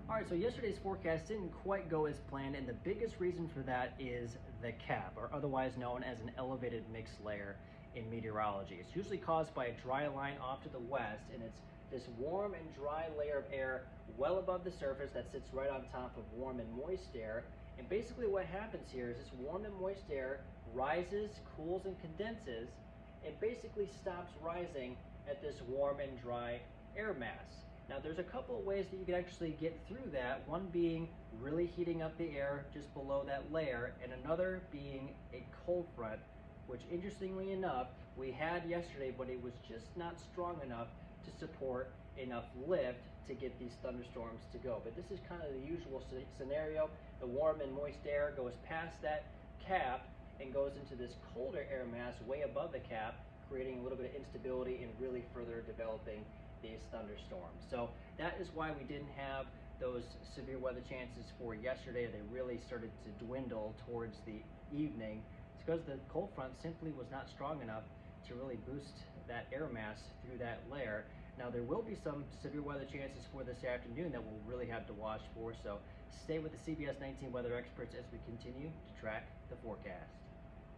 All right, so yesterday's forecast didn't quite go as planned, and the biggest reason for that is the cap, or otherwise known as an elevated mixed layer in meteorology. It's usually caused by a dry line off to the west, and it's this warm and dry layer of air well above the surface that sits right on top of warm and moist air. And basically what happens here is this warm and moist air rises, cools, and condenses, and basically stops rising at this warm and dry air mass. Now there's a couple of ways that you can actually get through that, one being really heating up the air just below that layer, and another being a cold front, which interestingly enough, we had yesterday, but it was just not strong enough to support enough lift to get these thunderstorms to go. But this is kind of the usual scenario. The warm and moist air goes past that cap and goes into this colder air mass way above the cap, creating a little bit of instability and really further developing these thunderstorms. So that is why we didn't have those severe weather chances for yesterday. They really started to dwindle towards the evening. It's because the cold front simply was not strong enough to really boost that air mass through that layer. Now there will be some severe weather chances for this afternoon that we'll really have to watch for, so stay with the CBS 19 weather experts as we continue to track the forecast.